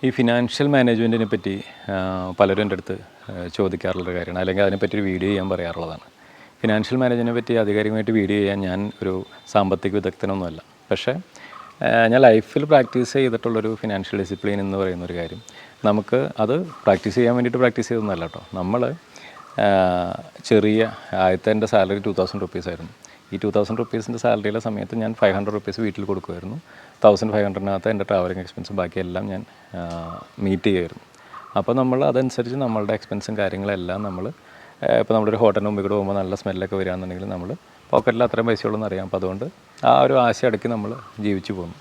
ഈ ഫിനാൻഷ്യൽ മാനേജ്മെൻറ്റിനെ പറ്റി പലരും എൻ്റെ അടുത്ത് ചോദിക്കാറുള്ളൊരു കാര്യമാണ്, അല്ലെങ്കിൽ അതിനെപ്പറ്റി ഒരു വീഡിയോ ചെയ്യാൻ പറയാറുള്ളതാണ്. ഫിനാൻഷ്യൽ മാനേജ്മെൻറ്റിനെ പറ്റി ആധികാരികമായിട്ട് വീഡിയോ ചെയ്യാൻ ഞാൻ ഒരു സാമ്പത്തിക വിദഗ്ധനൊന്നുമല്ല. പക്ഷേ ഞാൻ ലൈഫിൽ പ്രാക്ടീസ് ചെയ്തിട്ടുള്ളൊരു ഫിനാൻഷ്യൽ ഡിസിപ്ലിൻ എന്ന് പറയുന്നൊരു കാര്യം, നമുക്ക് അത് പ്രാക്ടീസ് ചെയ്യാൻ വേണ്ടിയിട്ട് പ്രാക്ടീസ് ചെയ്തൊന്നുമല്ല കേട്ടോ. നമ്മൾ ചെറിയ ആദ്യത്തെ എൻ്റെ സാലറി 2000 റുപ്പീസായിരുന്നു. ഈ 2000 റുപ്പീസിൻ്റെ സാലറിയുടെ സമയത്ത് ഞാൻ 500 റുപ്പീസ് വീട്ടിൽ കൊടുക്കുമായിരുന്നു. 1500-നകത്ത് എൻ്റെ ട്രാവലിംഗ് എക്സ്പെൻസും ബാക്കിയെല്ലാം ഞാൻ മീറ്റ് ചെയ്യുമായിരുന്നു. അപ്പോൾ നമ്മൾ അതനുസരിച്ച് നമ്മളുടെ എക്സ്പെൻസും കാര്യങ്ങളെല്ലാം നമ്മൾ ഇപ്പോൾ നമ്മളൊരു ഹോട്ടലിന് മുമ്പിൽ കൂടെ പോകുമ്പോൾ നല്ല സ്മെല്ലൊക്കെ വരികയാണെന്നുണ്ടെങ്കിൽ നമ്മൾ പോക്കറ്റിൽ അത്രയും പൈസയുള്ളൂ അറിയാം. അപ്പോൾ അതുകൊണ്ട് ആ ഒരു ആശ അടക്കി നമ്മൾ ജീവിച്ചു പോകുന്നു.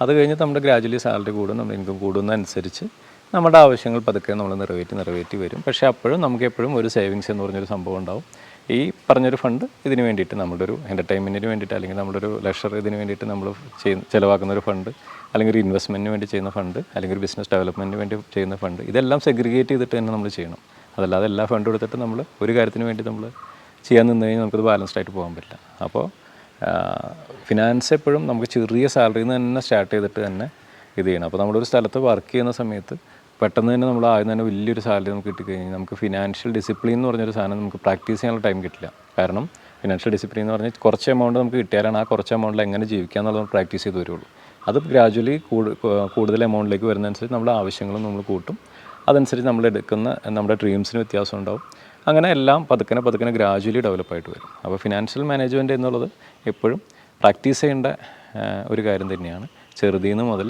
അത് കഴിഞ്ഞ് നമ്മുടെ ഗ്രാജുവലി സാലറി കൂടും, നമ്മുടെ ഇൻകം കൂടുന്നതനുസരിച്ച് നമ്മുടെ ആവശ്യങ്ങൾ പതുക്കെ നമ്മൾ നിറവേറ്റി വരും. പക്ഷേ അപ്പോഴും നമുക്ക് എപ്പോഴും ഒരു സേവിങ്സ് എന്ന് പറഞ്ഞൊരു സംഭവം ഉണ്ടാവും. ഈ പറഞ്ഞൊരു ഫണ്ട് ഇതിന് വേണ്ടിയിട്ട്, നമ്മുടെ ഒരു എൻ്റർടൈൻമെൻറ്റിന് വേണ്ടിയിട്ട്, അല്ലെങ്കിൽ നമ്മുടെ ഒരു ലെഷർ ഇതിന് വേണ്ടിയിട്ട് നമ്മൾ ചിലവാക്കുന്ന ഒരു ഫണ്ട്, അല്ലെങ്കിൽ ഒരു ഇൻവെസ്റ്റ്മെൻറ്റിന് വേണ്ടി ചെയ്യുന്ന ഫണ്ട്, അല്ലെങ്കിൽ ഒരു ബിസിനസ് ഡെവലപ്മെൻറ്റിന് വേണ്ടി ചെയ്യുന്ന ഫണ്ട്, ഇതെല്ലാം സെഗ്രിഗേറ്റ് ചെയ്തിട്ട് തന്നെ നമ്മൾ ചെയ്യണം. അതല്ലാതെ എല്ലാ ഫണ്ടും എടുത്തിട്ട് നമ്മൾ ഒരു കാര്യത്തിന് വേണ്ടി നമ്മൾ ചെയ്യാൻ നിന്ന് കഴിഞ്ഞാൽ നമുക്കത് ബാലൻസ്ഡ് ആയിട്ട് പോകാൻ പറ്റില്ല. അപ്പോൾ ഫിനാൻസ് എപ്പോഴും നമുക്ക് ചെറിയ സാലറിയിൽ നിന്ന് തന്നെ സ്റ്റാർട്ട് ചെയ്തിട്ട് തന്നെ ഇത് ചെയ്യണം. അപ്പോൾ നമ്മളൊരു സ്ഥലത്ത് വർക്ക് ചെയ്യുന്ന സമയത്ത് പെട്ടെന്ന് തന്നെ നമ്മൾ ആദ്യം തന്നെ വലിയൊരു സാലറി നമുക്ക് കിട്ടിക്കഴിഞ്ഞാൽ നമുക്ക് ഫിനാൻഷ്യൽ ഡിസിപ്ലിൻ എന്ന് പറഞ്ഞൊരു സാധനം നമുക്ക് പ്രാക്ടീസ് ചെയ്യാനുള്ള ടൈം കിട്ടില്ല. കാരണം ഫിനാൻഷ്യൽ ഡിസിപ്ലിൻ എന്ന് പറഞ്ഞാൽ കുറച്ച് എമൗണ്ട് നമുക്ക് കിട്ടിയാലാണ് ആ കുറച്ച് എമൗണ്ടിൽ എങ്ങനെ ജീവിക്കുക എന്നുള്ളത് പ്രാക്ടീസ് ചെയ്ത് വരുള്ളൂ. അത് ഗ്രാജുവലി കൂടുതൽ എമൗണ്ടിലേക്ക് വരുന്നതനുസരിച്ച് നമ്മുടെ ആവശ്യങ്ങളും നമ്മൾ കൂട്ടും. അതനുസരിച്ച് നമ്മൾ എടുക്കുന്ന നമ്മുടെ ഡ്രീംസിന് വ്യത്യാസം ഉണ്ടാവും. അങ്ങനെ എല്ലാം പതുക്കെ ഗ്രാജുവലി ഡെവലപ്പായിട്ട് വരും. അപ്പോൾ ഫിനാൻഷ്യൽ മാനേജ്മെൻറ്റ് എന്നുള്ളത് എപ്പോഴും പ്രാക്ടീസ് ചെയ്യേണ്ട ഒരു കാര്യം തന്നെയാണ്. ചെറുതിന്ന് മുതൽ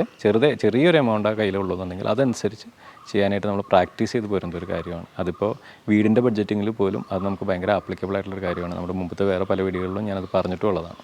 ചെറിയൊരു എമൗണ്ടാണ് കയ്യിലുള്ളതെന്നുണ്ടെങ്കിൽ അതനുസരിച്ച് ചെയ്യാനായിട്ട് നമ്മൾ പ്രാക്ടീസ് ചെയ്ത് പോരുന്ന ഒരു കാര്യമാണ്. അതിപ്പോൾ വീടിൻ്റെ ബഡ്ജറ്റിങ്ങിൽ പോലും അത് നമുക്ക് ഭയങ്കര ആപ്ലിക്കബിൾ ആയിട്ടുള്ളൊരു കാര്യമാണ്. നമ്മുടെ മുമ്പത്തെ വേറെ പല വീഡിയോകളിലും ഞാനത് പറഞ്ഞിട്ടുള്ളതാണ്.